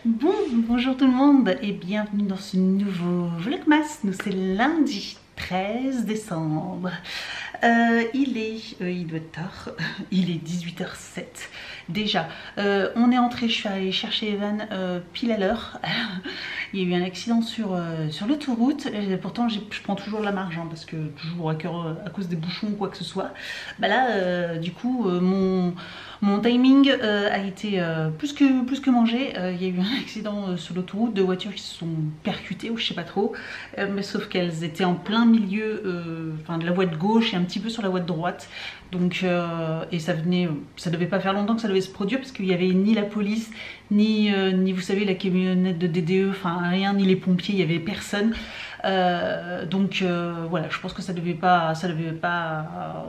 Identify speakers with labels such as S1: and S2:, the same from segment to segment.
S1: Bonjour tout le monde et bienvenue dans ce nouveau Vlogmas. Nous c'est lundi 13 décembre. Il doit être tard, il est 18h07. Déjà, on est entré, je suis allée chercher Evan pile à l'heure. Il y a eu un accident sur l'autoroute. Pourtant, je prends toujours la marge parce que toujours à cause des bouchons ou quoi que ce soit. Bah là, du coup, mon timing a été plus que mangé. Il y a eu un accident sur l'autoroute, deux voitures qui se sont percutées ou je sais pas trop. Mais sauf qu'elles étaient en plein milieu de la voie de gauche et un petit peu sur la voie de droite. Donc, et ça devait pas faire longtemps que ça devait se produire parce qu'il n'y avait ni la police, ni vous savez la camionnette de DDE, enfin rien, ni les pompiers, il n'y avait personne. Voilà, je pense que ça devait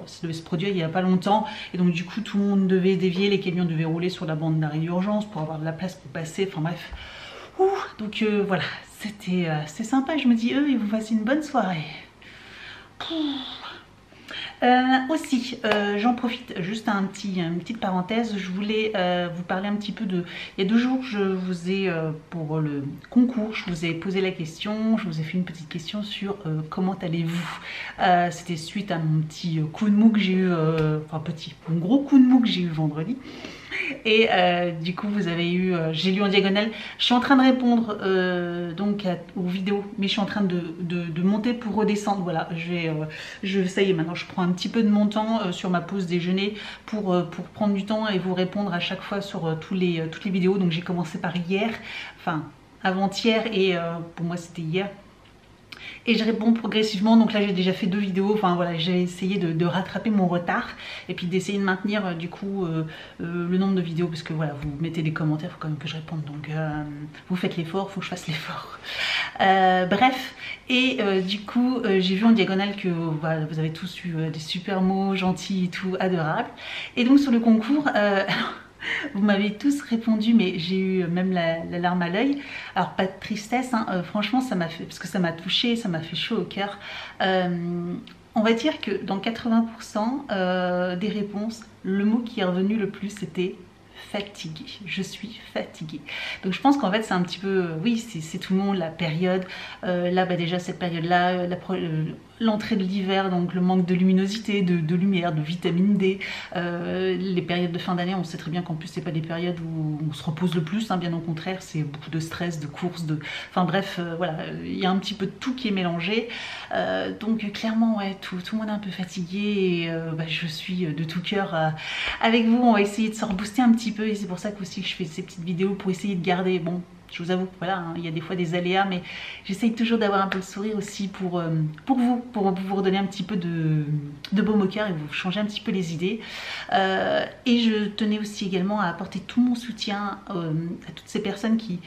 S1: se produire il n'y a pas longtemps. Et donc du coup tout le monde devait dévier, les camions devaient rouler sur la bande d'arrêt d'urgence pour avoir de la place pour passer, enfin bref. Voilà, c'était sympa, je me dis ils vous fassent une bonne soirée. J'en profite, juste une petite parenthèse, je voulais vous parler un petit peu de... Il y a 2 jours, je vous ai, pour le concours, je vous ai posé la question, je vous ai fait une petite question sur comment allez-vous. C'était suite à mon petit coup de mou que j'ai eu, mon gros coup de mou que j'ai eu vendredi. Et du coup vous avez eu, j'ai lu en diagonale, je suis en train de répondre aux vidéos, mais je suis en train de monter pour redescendre. Voilà, ça y est, maintenant je prends un petit peu de mon temps sur ma pause déjeuner pour prendre du temps et vous répondre à chaque fois sur toutes les vidéos. Donc j'ai commencé par hier, enfin avant-hier, et pour moi c'était hier. Et je réponds progressivement, donc là j'ai déjà fait 2 vidéos, enfin voilà, j'ai essayé de rattraper mon retard et puis d'essayer de maintenir du coup le nombre de vidéos, parce que voilà, vous mettez des commentaires, il faut quand même que je réponde, donc vous faites l'effort, il faut que je fasse l'effort. Bref, et du coup j'ai vu en diagonale que voilà, vous avez tous eu des super mots gentils et tout, adorables. Et donc sur le concours... Vous m'avez tous répondu, mais j'ai eu même la larme à l'œil. Alors pas de tristesse, hein, franchement ça m'a fait, parce que ça m'a touchée, ça m'a fait chaud au cœur. On va dire que dans 80% des réponses, le mot qui est revenu le plus c'était fatiguée. Je suis fatiguée. Donc je pense qu'en fait c'est un petit peu, oui, c'est tout le monde, la période. Là déjà cette période-là, l'entrée de l'hiver, donc le manque de luminosité, de lumière, de vitamine D, les périodes de fin d'année, on sait très bien qu'en plus c'est pas des périodes où on se repose le plus, hein, bien au contraire, c'est beaucoup de stress, de courses, enfin bref, voilà, il y a un petit peu de tout qui est mélangé. Donc clairement, ouais, tout le monde est un peu fatigué, et je suis de tout cœur avec vous. On va essayer de se rebooster un petit peu, et c'est pour ça qu'aussi que je fais ces petites vidéos, pour essayer de garder, bon, je vous avoue, voilà, hein, il y a des fois des aléas, mais j'essaye toujours d'avoir un peu le sourire aussi pour vous redonner un petit peu de baume au cœur et vous changer un petit peu les idées. Et je tenais aussi également à apporter tout mon soutien à toutes ces personnes qui...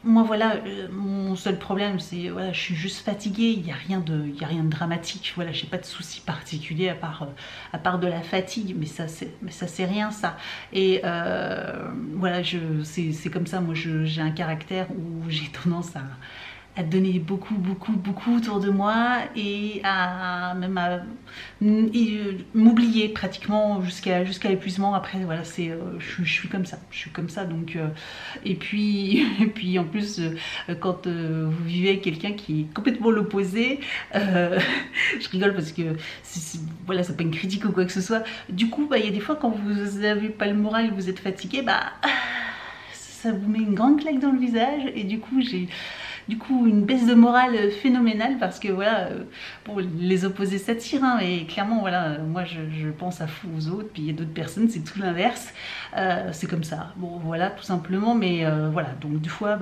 S1: Moi voilà, mon seul problème c'est, voilà, je suis juste fatiguée, il n'y a rien de dramatique, voilà, j'ai pas de soucis particuliers à part de la fatigue, mais ça c'est rien ça. Et voilà, c'est comme ça, moi j'ai un caractère où j'ai tendance à donner beaucoup autour de moi, et même à m'oublier pratiquement jusqu'à l'épuisement. Après voilà, je suis comme ça, donc et puis en plus quand vous vivez avec quelqu'un qui est complètement l'opposé, je rigole parce que voilà, c'est pas une critique ou quoi que ce soit. Du coup il y a des fois quand vous n'avez pas le moral, vous êtes fatigué, ça vous met une grande claque dans le visage, et du coup j'ai une baisse de morale phénoménale, parce que voilà, bon, les opposés s'attirent, hein, et clairement voilà, moi je pense à fou aux autres, puis il y a d'autres personnes c'est tout l'inverse, c'est comme ça, bon voilà, tout simplement. Mais voilà, donc des fois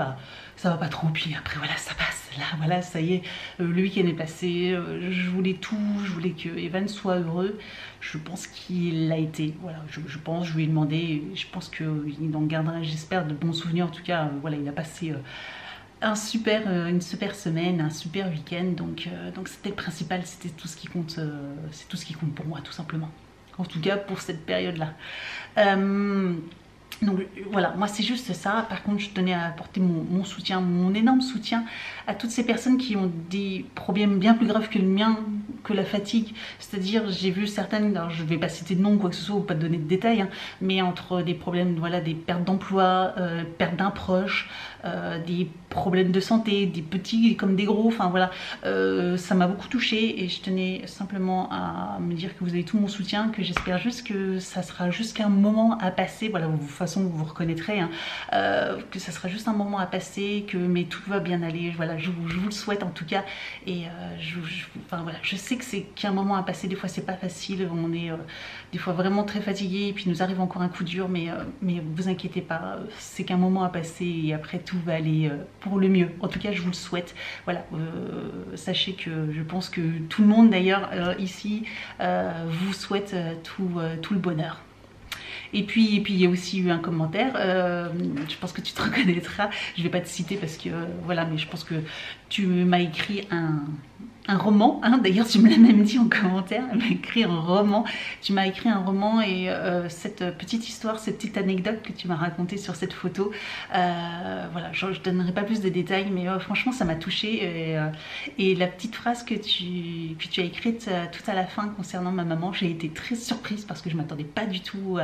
S1: ça va pas trop, puis après voilà, ça passe. Là voilà, ça y est, le week-end est passé, je voulais que Evan soit heureux. Je pense qu'il l'a été, voilà, je lui ai demandé, je pense qu'il en gardera, j'espère, de bons souvenirs. En tout cas, voilà, il a passé une super semaine, un super week-end, donc c'était le principal, c'était tout ce qui compte, c'est tout ce qui compte pour moi, tout simplement. En tout cas pour cette période-là. Donc voilà, moi c'est juste ça. Par contre, je tenais à apporter mon soutien, mon énorme soutien à toutes ces personnes qui ont des problèmes bien plus graves que le mien, que la fatigue. C'est-à-dire, j'ai vu certaines, alors je ne vais pas citer de nom ou quoi que ce soit, ou pas donner de détails, hein, mais entre des problèmes, voilà, des pertes d'emploi, perte d'un proche, des problèmes de santé, des petits comme des gros, enfin voilà, ça m'a beaucoup touchée et je tenais simplement à me dire que vous avez tout mon soutien, que j'espère juste que ça sera juste qu'un moment à passer, voilà, de toute façon vous vous reconnaîtrez, hein, que ça sera juste un moment à passer, mais tout va bien aller, voilà, je vous le souhaite en tout cas, et enfin voilà, je sais que c'est qu'un moment à passer, des fois c'est pas facile, on est des fois vraiment très fatigué et puis il nous arrive encore un coup dur, mais vous inquiétez pas, c'est qu'un moment à passer et après tout va aller pour le mieux. En tout cas, je vous le souhaite. Voilà, sachez que je pense que tout le monde d'ailleurs ici vous souhaite tout le bonheur. Et puis il y a aussi eu un commentaire, je pense que tu te reconnaîtras, je vais pas te citer parce que voilà, mais je pense que tu m'as écrit un roman, hein, d'ailleurs tu me l'as même dit en commentaire, tu m'as écrit un roman et cette petite histoire, cette petite anecdote que tu m'as racontée sur cette photo, voilà, je ne donnerai pas plus de détails, mais franchement ça m'a touchée et la petite phrase que tu as écrite tout à la fin concernant ma maman, j'ai été très surprise parce que je ne m'attendais pas du tout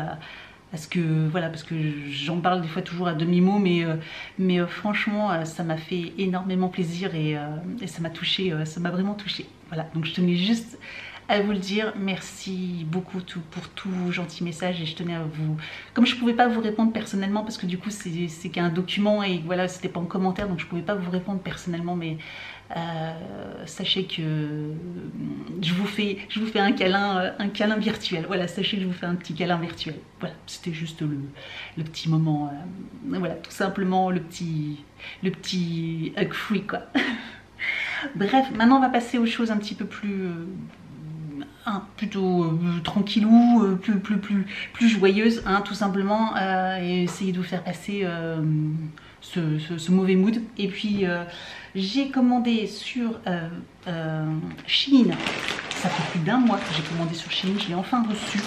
S1: à ce que, voilà, parce que j'en parle des fois toujours à demi-mot, mais franchement ça m'a fait énormément plaisir et ça m'a touchée, ça m'a vraiment touchée. Voilà, donc je tenais juste à vous le dire, merci beaucoup pour tous vos gentils messages et je tenais à vous, comme je pouvais pas vous répondre personnellement parce que du coup c'est qu'un document et voilà, c'était pas en commentaire donc je pouvais pas vous répondre personnellement, mais sachez que je vous fais un câlin virtuel. Voilà, sachez que je vous fais un petit câlin virtuel. Voilà, c'était juste le petit moment, voilà, tout simplement le petit hug free quoi. Bref, maintenant on va passer aux choses un petit peu plus plutôt tranquillou, plus joyeuse, hein, tout simplement, et essayer de vous faire passer ce mauvais mood. Et puis j'ai commandé sur Shein, ça fait plus d'un mois que j'ai commandé sur Shein, je l'ai enfin reçu.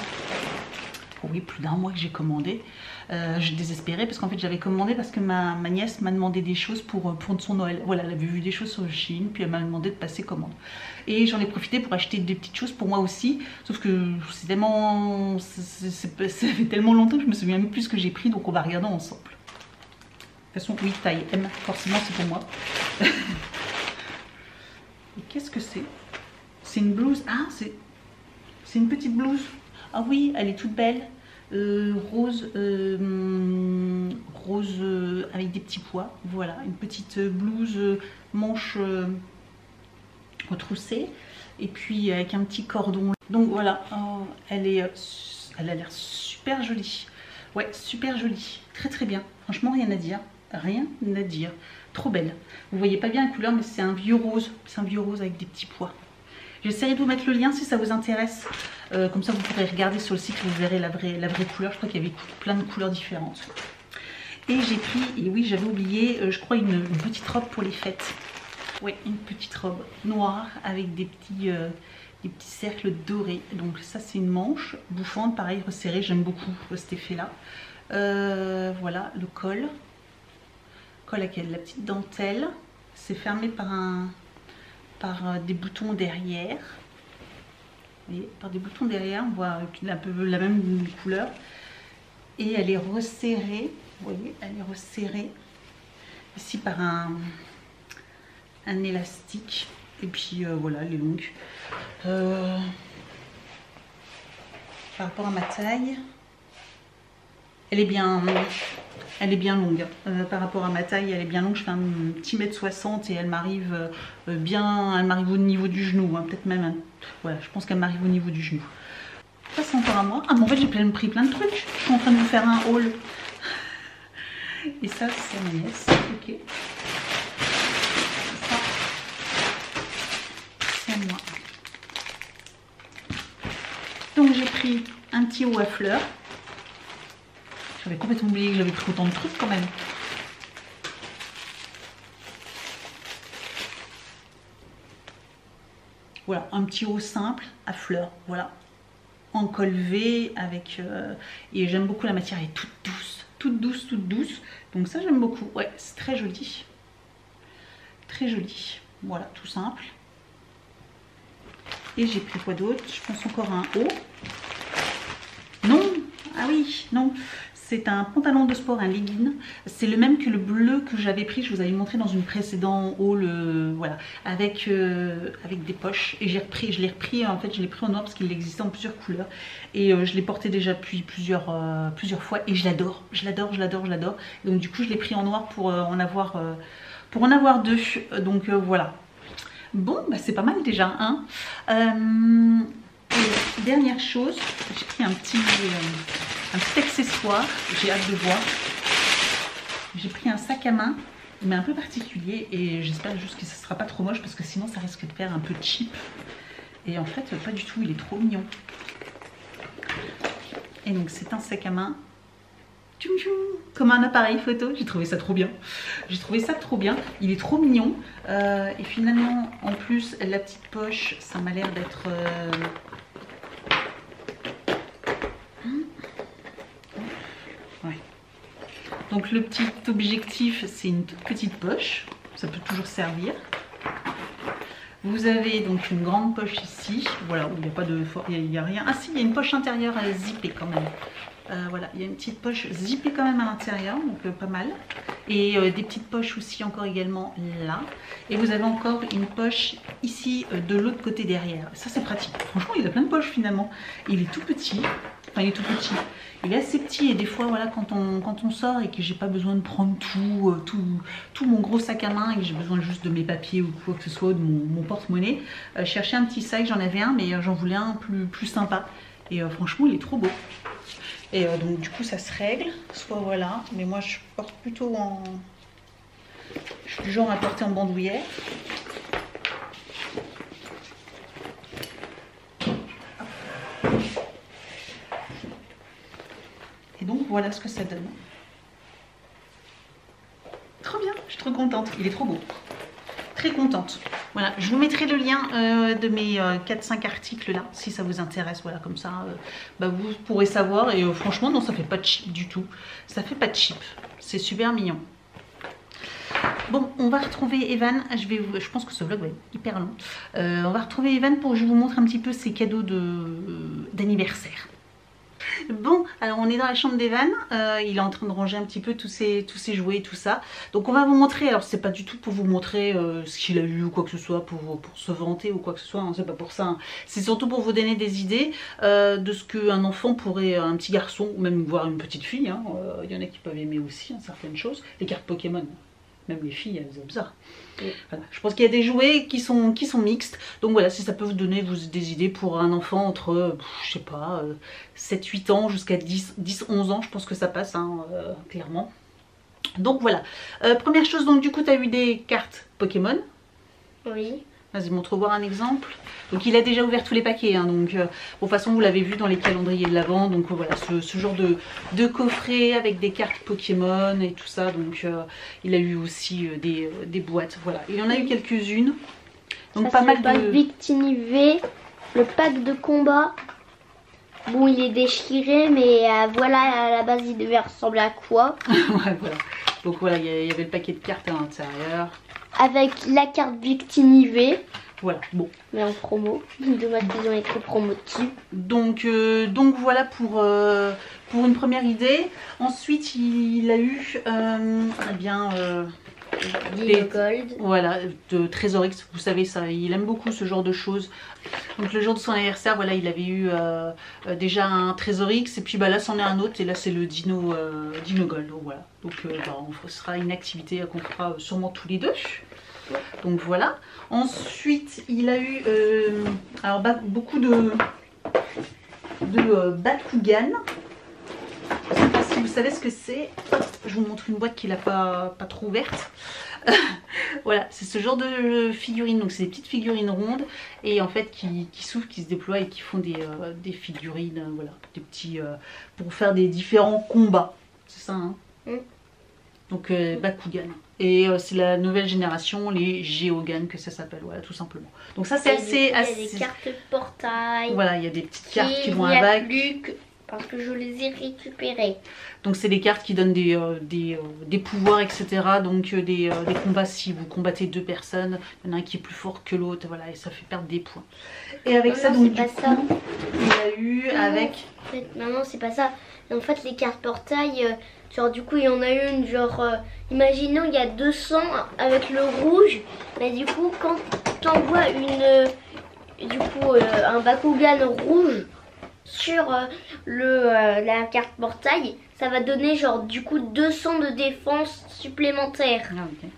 S1: Oh oui, plus d'un mois que j'ai commandé. Je suis désespérée parce qu'en fait j'avais commandé parce que ma nièce m'a demandé des choses pour son Noël. Voilà, elle avait vu des choses sur Shein, puis elle m'a demandé de passer commande. Et j'en ai profité pour acheter des petites choses pour moi aussi. Sauf que c'est tellement... ça fait tellement longtemps que je me souviens même plus ce que j'ai pris, donc on va regarder ensemble. De toute façon, oui, taille M, forcément c'est pour moi. Et qu'est-ce que c'est? C'est une blouse. Ah, c'est une petite blouse. Ah oui, elle est toute belle. Rose avec des petits pois. Voilà, une petite blouse manche retroussée. Et puis avec un petit cordon. Donc voilà, elle a l'air super jolie. Ouais, super jolie. Très très bien. Franchement, rien à dire. Rien à dire. Trop belle. Vous voyez pas bien la couleur, mais c'est un vieux rose. C'est un vieux rose avec des petits pois. J'essaierai de vous mettre le lien si ça vous intéresse. Comme ça, vous pourrez regarder sur le site, vous verrez la vraie couleur. Je crois qu'il y avait plein de couleurs différentes. Et j'ai pris, et oui, j'avais oublié, je crois, une petite robe pour les fêtes. Oui, une petite robe noire avec des petits cercles dorés. Donc ça, c'est une manche bouffante, pareil, resserrée. J'aime beaucoup cet effet-là. Voilà, le col. Col avec la petite dentelle. C'est fermé par des boutons derrière. Vous voyez, par des boutons derrière, on voit un peu la même couleur. Et elle est resserrée, vous voyez, elle est resserrée ici par un élastique. Et puis voilà, elle est longue. Par rapport à ma taille, elle est bien longue. Par rapport à ma taille, elle est bien longue. Je fais un petit 1m60 et elle m'arrive au niveau du genou. Hein, peut-être même, voilà, je pense qu'elle m'arrive au niveau du genou. Ça, c'est encore à moi. Ah, mais en fait, j'ai pris plein de trucs. Je suis en train de vous faire un haul. Et ça, c'est à ma nièce. Ok. Ça, c'est à moi. Donc, j'ai pris un petit haut à fleurs. J'avais complètement oublié que j'avais pris autant de trucs quand même. Voilà, un petit haut simple à fleurs. Voilà, en col V avec... et j'aime beaucoup la matière, elle est toute douce. Toute douce, toute douce. Donc ça, j'aime beaucoup. Ouais, c'est très joli. Très joli. Voilà, tout simple. Et j'ai pris quoi d'autre? Je pense encore un haut. Non. Ah oui, non. C'est un pantalon de sport, un legging. C'est le même que le bleu que j'avais pris, je vous avais montré dans une précédente haul, voilà, avec des poches. Et je l'ai repris, en fait je l'ai pris en noir parce qu'il existait en plusieurs couleurs. Et je l'ai porté déjà depuis plusieurs fois et je l'adore, je l'adore, je l'adore, je l'adore. Donc du coup je l'ai pris en noir pour en avoir deux. Donc voilà. Bon, bah, c'est pas mal déjà, hein. Et dernière chose, j'ai pris un petit accessoire, j'ai hâte de voir. J'ai pris un sac à main, mais un peu particulier, et j'espère juste que ça sera pas trop moche parce que sinon ça risque de faire un peu cheap. Et en fait, pas du tout, il est trop mignon. Et donc c'est un sac à main tchoum tchoum, comme un appareil photo. J'ai trouvé ça trop bien. J'ai trouvé ça trop bien. Il est trop mignon. Et finalement, en plus, la petite poche, ça m'a l'air d'être... Ouais. Donc le petit objectif, c'est une toute petite poche. Ça peut toujours servir. Vous avez donc une grande poche ici. Voilà, où il n'y a pas de... Il n'y a rien. Ah si, il y a une poche intérieure à zipper quand même. Voilà, il y a une petite poche zippée quand même à l'intérieur, donc pas mal. Et des petites poches aussi encore également là. Et vous avez encore une poche ici de l'autre côté derrière. Ça c'est pratique. Franchement, il a plein de poches finalement. Il est tout petit. Enfin, il est tout petit. Il est assez petit et des fois, voilà, quand on sort et que j'ai pas besoin de prendre tout mon gros sac à main et que j'ai besoin juste de mes papiers ou quoi que ce soit, de mon porte-monnaie, chercher un petit sac, j'en avais un, mais j'en voulais un plus sympa. Et franchement, il est trop beau. Et donc du coup ça se règle, soit voilà, mais moi je porte plutôt en... Je suis du genre à porter en bandoulière. Et donc voilà ce que ça donne. Trop bien, je suis trop contente, il est trop beau. Très contente. Voilà, je vous mettrai le lien de mes 4-5 articles là, si ça vous intéresse. Voilà, comme ça, bah, vous pourrez savoir. Et franchement, non, ça fait pas cheap du tout. Ça fait pas cheap. C'est super mignon. Bon, on va retrouver Evan. Je pense que ce vlog va être hyper long. On va retrouver Evan pour que je vous montre un petit peu ses cadeaux d'anniversaire. Bon, alors on est dans la chambre d'Evan, il est en train de ranger un petit peu tous ses jouets et tout ça. Donc on va vous montrer, alors c'est pas du tout pour vous montrer ce qu'il a eu ou quoi que ce soit, pour se vanter ou quoi que ce soit, hein, c'est pas pour ça. Hein. C'est surtout pour vous donner des idées de ce qu'un enfant pourrait, un petit garçon, ou même voir une petite fille, hein, il y en a qui peuvent aimer aussi hein, certaines choses. Les cartes Pokémon, même les filles elles aiment ça. Voilà. Je pense qu'il y a des jouets qui sont mixtes. Donc voilà, si ça peut vous donner des idées pour un enfant entre, je sais pas, 7-8 ans jusqu'à 10-11 ans, je pense que ça passe, hein, clairement. Donc voilà. Première chose, donc du coup, tu as eu des cartes Pokémon.
S2: Oui.
S1: Vas-y, montre-voir un exemple. Donc il a déjà ouvert tous les paquets, hein, donc de toute façon vous l'avez vu dans les calendriers de l'Avent. Donc voilà, ce genre de coffret avec des cartes Pokémon et tout ça. Donc il a eu aussi des boîtes, voilà. Il y en a eu quelques-unes. Donc
S2: ça,
S1: pas mal
S2: le pack
S1: de...
S2: Victini V, le pack de combat. Bon, il est déchiré, mais voilà, à la base il devait ressembler à quoi.
S1: Ouais, voilà. Donc voilà, il y avait le paquet de cartes à l'intérieur.
S2: Avec la carte Victini V.
S1: Voilà, bon.
S2: Mais en promo. Dommage qu'ils ont écrit promo dessus.
S1: Donc voilà pour une première idée. Ensuite, il a eu eh bien...
S2: Dino Gold.
S1: Voilà, de Trésor-X, vous savez ça, il aime beaucoup ce genre de choses. Donc le jour de son anniversaire, voilà, il avait eu déjà un Trésor-X et puis bah, là c'en est un autre et là c'est le Dino Gold. Donc voilà, donc bah, on sera une activité qu'on fera sûrement tous les deux. Donc voilà. Ensuite, il a eu alors beaucoup de Bakugan. Je ne sais pas si vous savez ce que c'est. Je vous montre une boîte qu'il n'a pas trop ouverte. Voilà, c'est ce genre de figurines. Donc c'est des petites figurines rondes et en fait qui s'ouvrent, qui se déploient et qui font des figurines, voilà, des petits pour faire des différents combats. C'est ça, hein. Donc Bakugan. Et c'est la nouvelle génération, les Geogan que ça s'appelle, voilà, tout simplement. Donc ça c'est assez...
S2: Il y a des cartes de portail.
S1: Voilà, il y a des petites cartes qui vont avec.
S2: Parce que je les ai récupérées.
S1: Donc c'est des cartes qui donnent des pouvoirs, etc. Donc des combats, si vous combattez deux personnes, il y en a un qui est plus fort que l'autre, voilà, et ça fait perdre des points. Et avec ça, donc du coup, il a eu avec...
S2: En fait, maman, c'est pas ça. Et en fait, les cartes portail, genre du coup, il y en a une, genre, imaginons, il y a 200 avec le rouge. Mais du coup, quand t'envoies un Bakugan rouge sur la carte portail, ça va donner genre du coup 200 de défense supplémentaire.
S1: Ah, ok.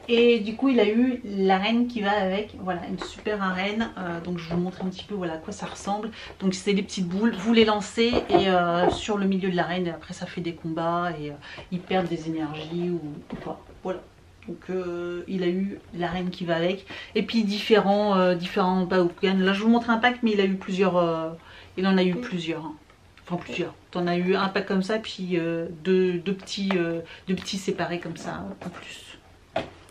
S1: Et du coup il a eu l'arène qui va avec, voilà, une super arène. Donc je vous montre un petit peu voilà à quoi ça ressemble. Donc c'est des petites boules, vous les lancez et sur le milieu de l'arène, et après ça fait des combats et ils perdent des énergies ou pas. Voilà. Donc il a eu l'arène qui va avec. Et puis différents Bakugan. Là je vous montre un pack, mais il a eu plusieurs. Il en a eu plusieurs. Hein. Enfin plusieurs. T'en as eu un pack comme ça, puis deux petits séparés comme ça en plus.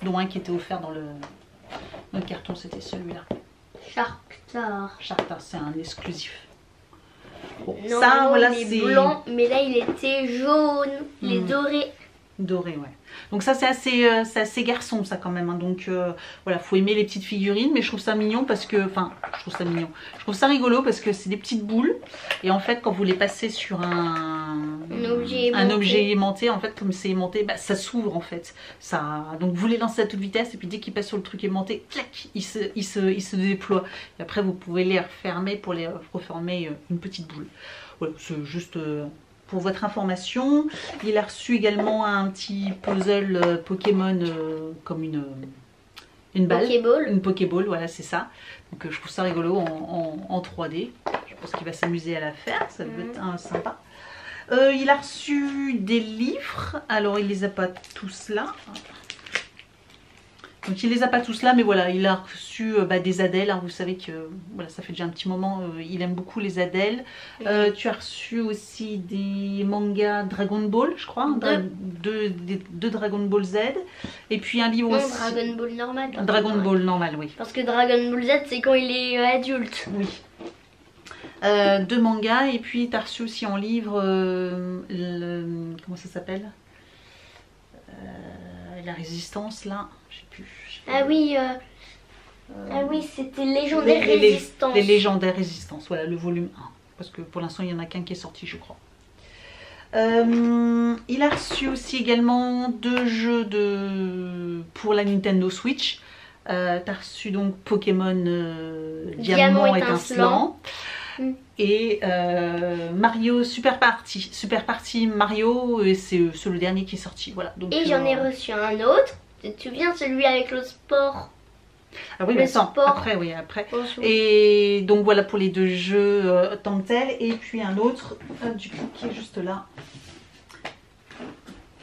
S1: Dont un qui était offert dans le carton, c'était celui-là.
S2: Sharktar.
S1: Sharktar, c'est un exclusif. Bon,
S2: Non,
S1: ça, voilà,
S2: il
S1: c'est
S2: est blanc, mais là il était jaune, il est doré.
S1: Doré, ouais. Donc ça c'est assez garçon ça quand même. Hein. Donc voilà, faut aimer les petites figurines, mais je trouve ça mignon parce que, enfin, je trouve ça mignon. Je trouve ça rigolo parce que c'est des petites boules et en fait quand vous les passez sur un objet aimanté, en fait comme c'est aimanté, bah, ça s'ouvre en fait. Donc vous les lancez à toute vitesse et puis dès qu'ils passent sur le truc aimanté, clac, ils se déploient. Et après vous pouvez les refermer pour les reformer une petite boule. Voilà, c'est juste pour votre information. Il a reçu également un petit puzzle Pokémon comme une balle.
S2: Pokéball.
S1: Une Pokéball, voilà, c'est ça. Donc je trouve ça rigolo en 3D. Je pense qu'il va s'amuser à la faire, ça doit être sympa. Il a reçu des livres. Alors il les a pas tous là. Donc il les a pas tous là, mais voilà, il a reçu des Adèles. Hein, vous savez que voilà, ça fait déjà un petit moment, il aime beaucoup les Adèles. Tu as reçu aussi des mangas Dragon Ball, je crois, deux Dragon Ball Z, et puis un livre aussi.
S2: Dragon Ball normal.
S1: Dragon Ball normal, oui.
S2: Parce que Dragon Ball Z, c'est quand il est adulte.
S1: Oui. Deux mangas, et puis tu as reçu aussi en livre comment ça s'appelle, la résistance là, je sais plus.
S2: Ah oui, c'était Légendaire Résistance.
S1: Les Légendaires Résistance, voilà, le volume 1. Parce que pour l'instant, il n'y en a qu'un qui est sorti, je crois. Il a reçu aussi également 2 jeux pour la Nintendo Switch. Tu as reçu donc Pokémon Diamant étincelant. Et Mario Super Party Mario, c'est le dernier qui est sorti. Voilà, donc,
S2: et j'en ai reçu un autre. Tu te souviens, celui avec le sport?
S1: Ah oui, mais attends, après, oui, après. Et donc voilà pour les 2 jeux tant que tel. Et puis un autre, du coup, qui est juste là.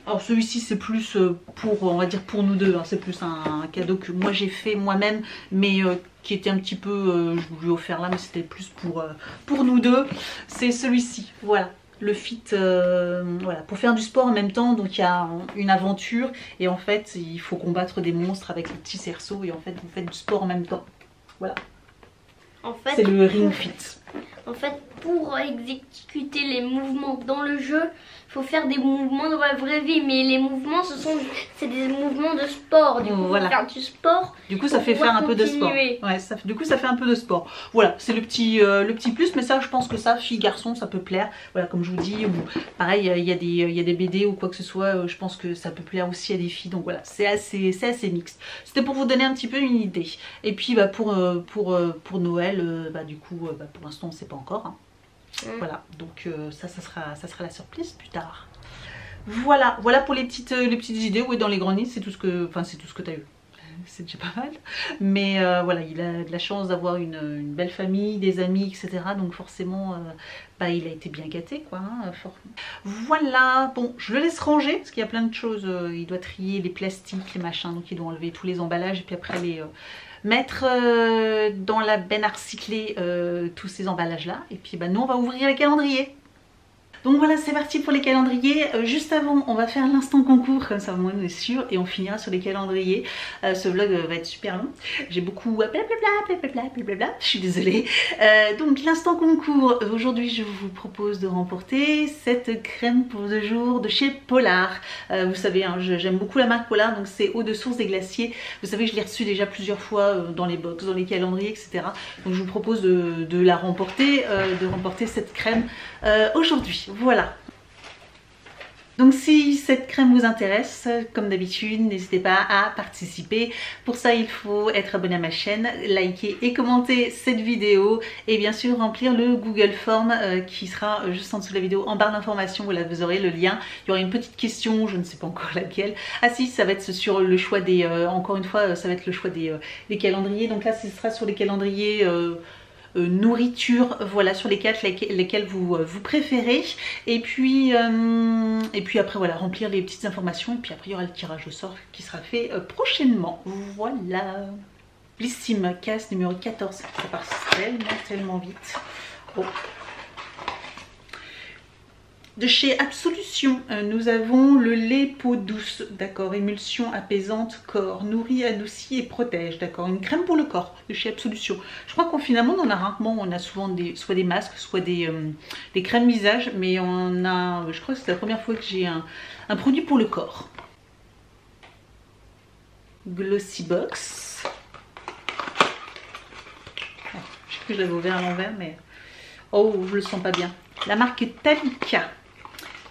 S1: Alors celui-ci c'est plus pour, on va dire pour nous deux, hein. C'est plus un cadeau que moi j'ai fait moi-même, mais qui était un petit peu, je vous l'ai offert là, mais c'était plus pour nous deux. C'est celui-ci, voilà. Le fit, voilà, pour faire du sport en même temps, donc il y a une aventure et en fait il faut combattre des monstres avec les petits cerceaux et en fait vous faites du sport en même temps. Voilà.
S2: En fait,
S1: c'est le Ring Fit.
S2: En fait, pour exécuter les mouvements dans le jeu, il faut faire des mouvements dans la vraie vie, mais les mouvements, c'est des mouvements de sport. Du coup, voilà. Faire du sport.
S1: Du coup, ça fait faire un peu de sport. Ouais, du coup, ça fait un peu de sport. Voilà, c'est le petit plus, mais ça, je pense que ça, fille, garçon, ça peut plaire. Voilà, comme je vous dis, ou pareil, il y a des BD ou quoi que ce soit, je pense que ça peut plaire aussi à des filles. Donc voilà, c'est assez mixte. C'était pour vous donner un petit peu une idée. Et puis, pour Noël, du coup, pour l'instant, on ne sait pas encore. Hein. Voilà, donc ça sera la surprise plus tard. Voilà pour les petites idées. Oui, dans les grandes lignes, c'est tout ce que tu as eu. C'est déjà pas mal. Mais voilà, il a de la chance d'avoir une belle famille, des amis, etc. Donc forcément, il a été bien gâté, quoi. Hein, voilà, bon, je le laisse ranger parce qu'il y a plein de choses. Il doit trier les plastiques, les machins, donc il doit enlever tous les emballages et puis après les mettre dans la benne à recycler tous ces emballages là et puis nous on va ouvrir les calendriers. Donc voilà, c'est parti pour les calendriers. Juste avant, on va faire l'instant concours, comme ça au moins on est sûr, et on finira sur les calendriers. Ce vlog va être super long. J'ai beaucoup blablabla, je suis désolée. Donc l'instant concours, aujourd'hui je vous propose de remporter cette crème pour 2 jours de chez Polar. Vous savez, hein, j'aime beaucoup la marque Polar, donc c'est eau de source des glaciers. Vous savez, je l'ai reçue déjà plusieurs fois dans les box, dans les calendriers, etc. Donc je vous propose de la remporter, de remporter cette crème aujourd'hui. Voilà. Donc si cette crème vous intéresse, comme d'habitude, n'hésitez pas à participer. Pour ça, il faut être abonné à ma chaîne, liker et commenter cette vidéo et bien sûr remplir le Google Form qui sera juste en dessous de la vidéo en barre d'informations. Voilà, vous aurez le lien. Il y aura une petite question, je ne sais pas encore laquelle. Ah si, ça va être sur le choix des... encore une fois, ça va être le choix des calendriers. Donc là, ce sera sur les calendriers... nourriture, voilà, sur lesquels vous préférez, et puis après voilà, remplir les petites informations, et puis après il y aura le tirage au sort qui sera fait prochainement. Voilà, Blissim casse numéro 14, ça passe tellement vite. Bon. De chez Absolution, nous avons le lait peau douce, d'accord, émulsion apaisante, corps, nourrit, adoucit et protège, d'accord, une crème pour le corps de chez Absolution. Je crois qu'on finalement on en a rarement, on a souvent soit des masques, soit des crèmes visage, mais on a, je crois que c'est la première fois que j'ai un produit pour le corps. Glossy Box. Oh, je sais que je l'avais ouvert à l'envers, mais oh, je le sens pas bien. La marque Talika.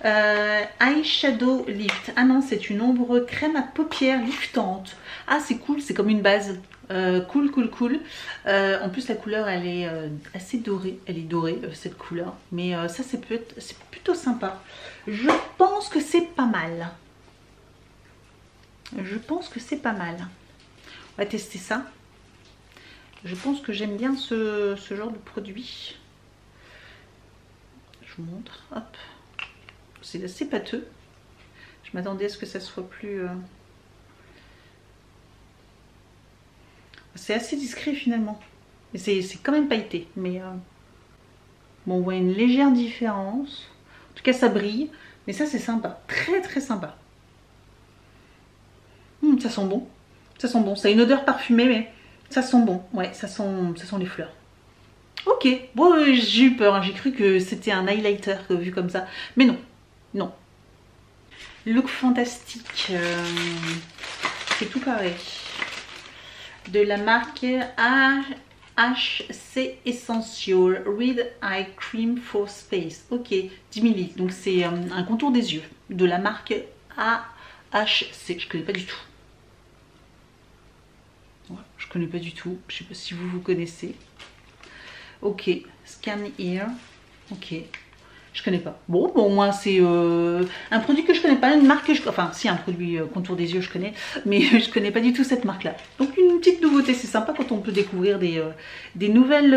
S1: Eyeshadow Lift. Ah non, c'est une ombre crème à paupières liftante. Ah, c'est cool, c'est comme une base. Cool. En plus, la couleur, elle est assez dorée. Elle est dorée, cette couleur. Mais ça, c'est plutôt sympa. Je pense que c'est pas mal. On va tester ça. Je pense que j'aime bien ce genre de produit. Je vous montre. Hop. C'est assez pâteux. Je m'attendais à ce que ça soit plus... C'est assez discret finalement. C'est quand même pailleté. Mais bon, on voit une légère différence. En tout cas, ça brille. Mais ça, c'est sympa. Très sympa. Ça sent bon. Ça sent bon. Ça a une odeur parfumée, mais ça sent bon. Ouais, ça sent les fleurs. Ok. Bon, j'ai eu peur. Hein. J'ai cru que c'était un highlighter vu comme ça. Mais non. Non. Look fantastique. C'est tout pareil. De la marque HC Essential Red Eye Cream for Space. Ok, 10 ml. Donc c'est un contour des yeux. De la marque AHC. Je connais pas du tout. Ouais, je connais pas du tout. Je sais pas si vous connaissez. Ok. Scan Here. Ok. Je connais pas. Bon, au moins c'est un produit que je connais pas, une marque que je... Enfin, si, un produit contour des yeux, je connais, mais je connais pas du tout cette marque-là. Donc, une petite nouveauté, c'est sympa quand on peut découvrir des nouvelles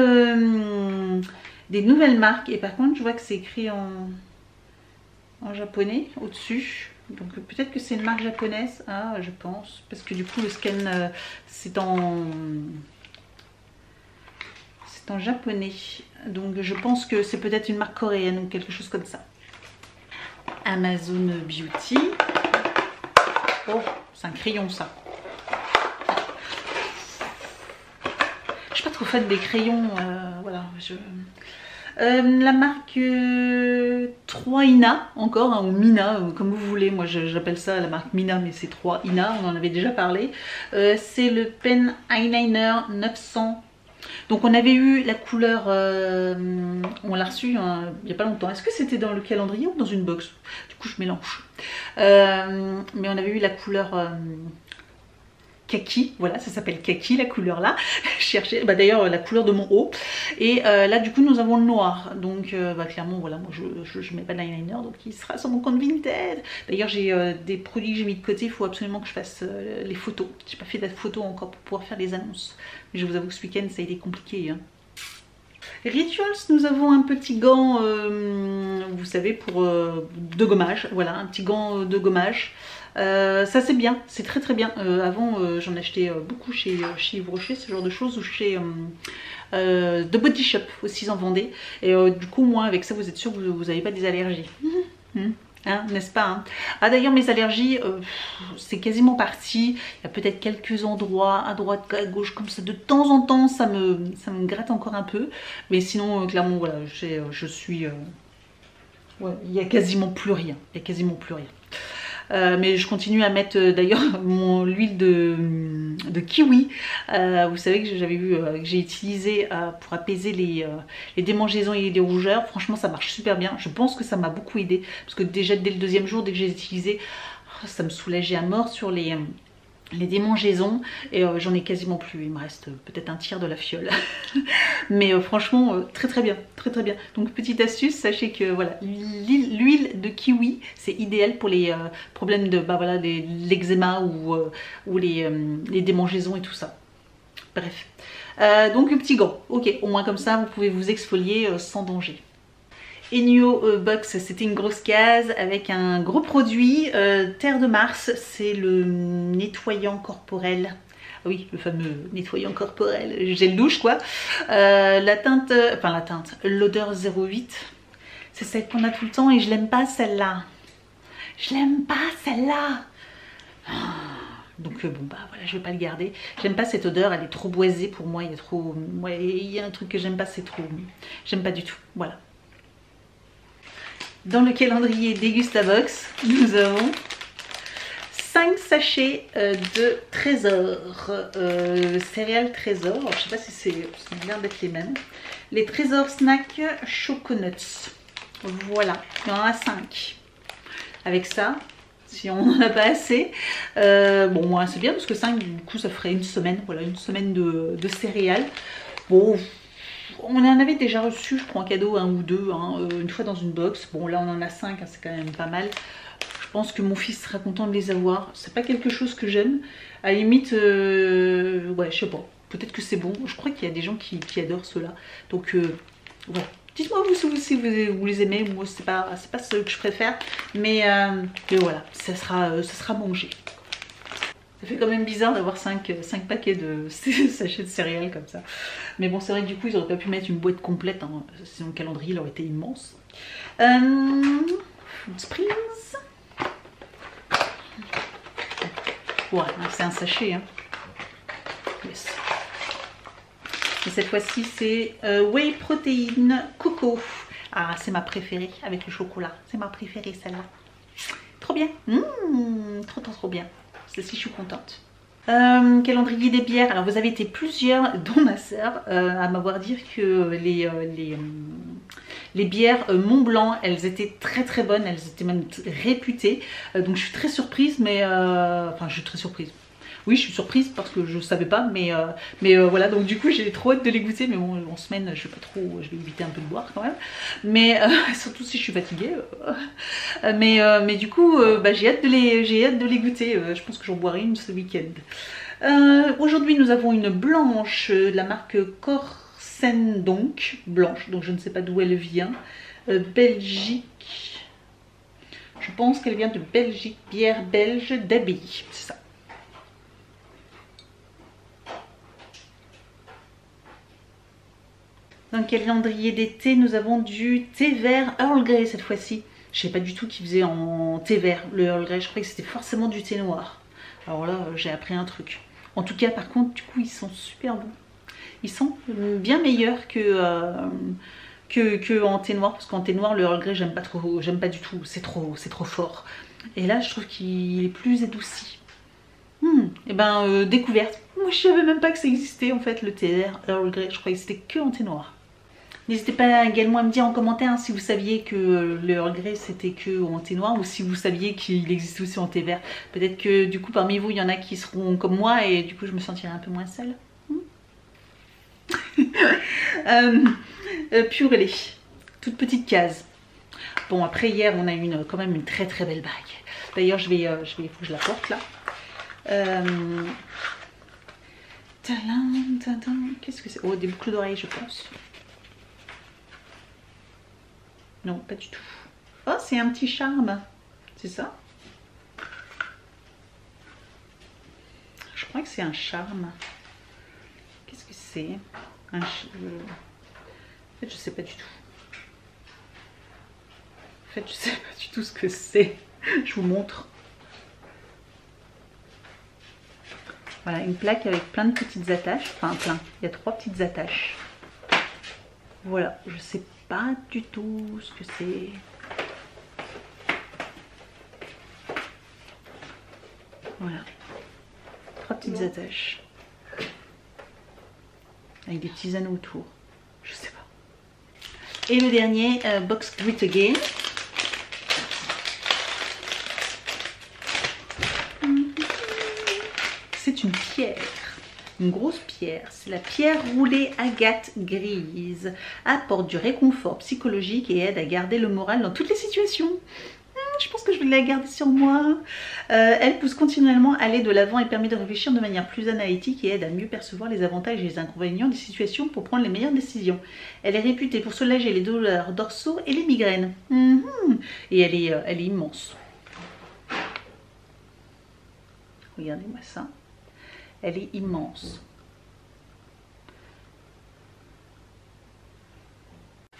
S1: marques. Et par contre, je vois que c'est écrit en japonais au-dessus. Donc, peut-être que c'est une marque japonaise. Ah, je pense. Parce que du coup, le scan, c'est en japonais. Donc je pense que c'est peut-être une marque coréenne ou quelque chose comme ça. Amazon Beauty. Oh, c'est un crayon ça. Je suis pas trop fan des crayons. Voilà. La marque 3INA encore, hein, ou Mina, comme vous voulez. Moi j'appelle ça la marque Mina, mais c'est 3INA. On en avait déjà parlé. C'est le Pen Eyeliner 900. Donc on avait eu la couleur, on l'a reçu hein, il n'y a pas longtemps. Est-ce que c'était dans le calendrier ou dans une box? Du coup je mélange. Mais on avait eu la couleur kaki, voilà, ça s'appelle kaki la couleur là. Je cherchais, bah, d'ailleurs la couleur de mon haut. Et là du coup nous avons le noir. Donc bah, clairement voilà, moi je mets pas d'eyeliner, donc il sera sur mon compte Vinted. D'ailleurs j'ai des produits que j'ai mis de côté, il faut absolument que je fasse les photos. J'ai pas fait de photos encore pour pouvoir faire les annonces. Mais je vous avoue que ce week-end ça a été compliqué. Hein. Rituals, nous avons un petit gant, vous savez, pour de gommage. Voilà, un petit gant de gommage. Ça c'est bien, c'est très très bien. Avant j'en achetais beaucoup chez Yves Rocher, ce genre de choses, ou chez The Body Shop aussi ils en vendaient. Et du coup moi avec ça vous êtes sûr que vous n'avez pas des allergies. Hein, n'est-ce pas hein. Ah d'ailleurs mes allergies c'est quasiment parti. Il y a peut-être quelques endroits à droite à gauche comme ça de temps en temps ça me gratte encore un peu. Mais sinon clairement voilà je suis ouais, il n'y a quasiment plus rien. Il y a quasiment plus rien. Mais je continue à mettre d'ailleurs l'huile de kiwi. Vous savez que j'avais vu que j'ai utilisé pour apaiser les démangeaisons et les rougeurs. Franchement ça marche super bien. Je pense que ça m'a beaucoup aidé parce que déjà dès le deuxième jour, dès que j'ai utilisé, ça me soulageait à mort sur les démangeaisons et j'en ai quasiment plus. Il me reste peut-être un tiers de la fiole. Mais franchement très très bien, très très bien. Donc petite astuce, sachez que voilà, l'huile de kiwi c'est idéal pour les problèmes de voilà, l'eczéma ou les démangeaisons et tout ça. Bref, donc le petit gant, ok, au moins comme ça vous pouvez vous exfolier sans danger. Enyo Box, c'était une grosse case avec un gros produit, Terre de Mars, c'est le nettoyant corporel. Oui, le fameux nettoyant corporel, gel douche quoi. La teinte, l'odeur 08, c'est celle qu'on a tout le temps et je l'aime pas celle-là. Je l'aime pas celle-là. Donc bon bah voilà, je vais pas le garder. J'aime pas cette odeur, elle est trop boisée pour moi, il y a trop... Ouais, il y a un truc que j'aime pas, c'est trop... J'aime pas du tout, voilà. Dans le calendrier Dégustabox, nous avons 5 sachets de Trésor, céréales Trésor. Alors, je sais pas si ça a l'air d'être les mêmes. Les Trésor Snack Choconuts. Voilà, il y en a 5. Avec ça, si on n'en a pas assez, bon, moi c'est bien parce que 5, du coup, ça ferait une semaine. Voilà, une semaine de céréales. Bon. On en avait déjà reçu, je crois, en cadeau un ou deux, hein, une fois dans une box. Bon, là, on en a 5, hein, c'est quand même pas mal. Je pense que mon fils sera content de les avoir. C'est pas quelque chose que j'aime. À la limite, ouais, je sais pas. Peut-être que c'est bon. Je crois qu'il y a des gens qui adorent ceux-là. Donc, ouais. Dites-moi vous si vous les aimez. Moi, c'est pas ce que je préfère. Mais voilà, ça sera mangé. Ça fait quand même bizarre d'avoir 5 paquets de sachets de céréales comme ça. Mais bon, c'est vrai que du coup, ils auraient pas pu mettre une boîte complète. Hein. Sinon, le calendrier, il aurait été immense. Food Springs. Ouais, c'est un sachet. Hein. Yes. Et cette fois-ci, c'est Whey Protein Coco. Ah, c'est ma préférée avec le chocolat. C'est ma préférée, celle-là. Trop bien. Trop bien. Celle-ci, je suis contente. Calendrier des bières. Alors, vous avez été plusieurs, dont ma soeur, à m'avoir dit que les bières Mont Blanc, elles étaient très très bonnes. Elles étaient même réputées. Donc, je suis très surprise, mais... Enfin, je suis très surprise. Oui, je suis surprise parce que je savais pas, mais voilà, donc du coup j'ai trop hâte de les goûter, mais bon, en semaine je vais pas trop, je vais éviter un peu de boire quand même, mais surtout si je suis fatiguée, mais du coup bah, j'ai hâte de les goûter, je pense que j'en boirai une ce week-end. Aujourd'hui nous avons une blanche de la marque Corsen, donc blanche, donc je ne sais pas d'où elle vient, Belgique, je pense qu'elle vient de Belgique, bière belge d'Abbaye, c'est ça. Dans le calendrier d'été, nous avons du thé vert Earl Grey cette fois-ci. Je ne sais pas du tout qu'ils faisaient en thé vert le Earl Grey. Je croyais que c'était forcément du thé noir. Alors là, j'ai appris un truc. En tout cas, par contre, du coup, ils sont super bons. Ils sont bien meilleurs que en thé noir. Parce qu'en thé noir, le Earl Grey, j'aime pas trop, j'aime pas du tout. C'est trop fort. Et là, je trouve qu'il est plus adouci. Et ben, découverte. Moi, je savais même pas que ça existait en fait, le thé vert Earl Grey. Je croyais que c'était que en thé noir. N'hésitez pas également à me dire en commentaire hein, si vous saviez que le Earl Grey c'était que en thé noir ou si vous saviez qu'il existe aussi en thé vert. Peut-être que du coup parmi vous il y en a qui seront comme moi et du coup je me sentirai un peu moins seule. Pure lait, toute petite case. Bon après hier on a eu quand même une très très belle bague. D'ailleurs il faut que je la porte là. Qu'est-ce que c'est? Oh des boucles d'oreilles je pense. Non, pas du tout. Oh, c'est un petit charme. C'est ça? crois que c'est un charme. Qu'est-ce que c'est? En fait, je sais pas du tout. En fait, je sais pas du tout ce que c'est. Je vous montre. Voilà, une plaque avec plein de petites attaches. Enfin, plein. Il y a 3 petites attaches. Voilà, je sais pas du tout ce que c'est. Voilà. 3 petites attaches. Avec des petits anneaux autour. Je sais pas. Et le dernier, Box Grit Again. C'est une pierre. Une grosse pierre. C'est la pierre roulée agate grise. Apporte du réconfort psychologique et aide à garder le moral dans toutes les situations. Je pense que je vais la garder sur moi. Elle pousse continuellement à aller de l'avant et permet de réfléchir de manière plus analytique et aide à mieux percevoir les avantages et les inconvénients des situations pour prendre les meilleures décisions. Elle est réputée pour soulager les douleurs dorsaux et les migraines. Et elle est immense. Regardez-moi ça. Elle est immense.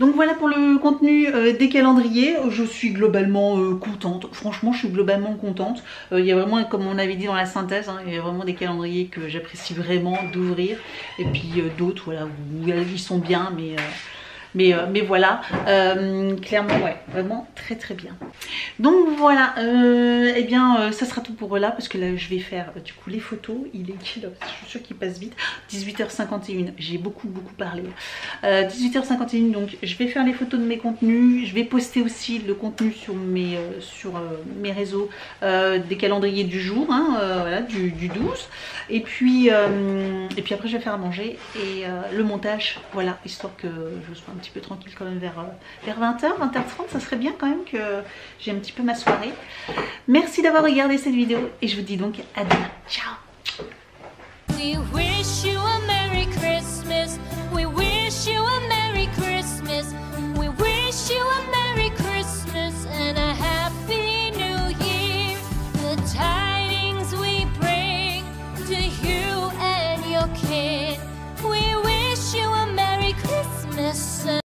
S1: Donc voilà pour le contenu des calendriers. Je suis globalement contente. Franchement, je suis globalement contente. Il y a vraiment, comme on avait dit dans la synthèse, hein, il y a vraiment des calendriers que j'apprécie vraiment d'ouvrir. Et puis d'autres, voilà, où ils sont bien, mais voilà, clairement, ouais, vraiment très très bien. Donc voilà, eh bien ça sera tout pour là, parce que là je vais faire du coup les photos. Il est quelle heure? Je suis sûre qu'il passe vite. 18h51, j'ai beaucoup parlé. 18h51, donc je vais faire les photos de mes contenus. Je vais poster aussi le contenu sur mes réseaux, des calendriers du jour, hein, voilà, du 12. Et puis après je vais faire à manger et le montage, voilà, histoire que je sois un petit peu tranquille quand même vers 20h, 20h30, ça serait bien quand même que j'ai un petit peu ma soirée. Merci d'avoir regardé cette vidéo et je vous dis donc à demain. Ciao. We wish you a Merry Christmas. We wish you a Merry Christmas. We wish you a Merry Christmas and a Happy New Year. The tidings we bring to you and your kids.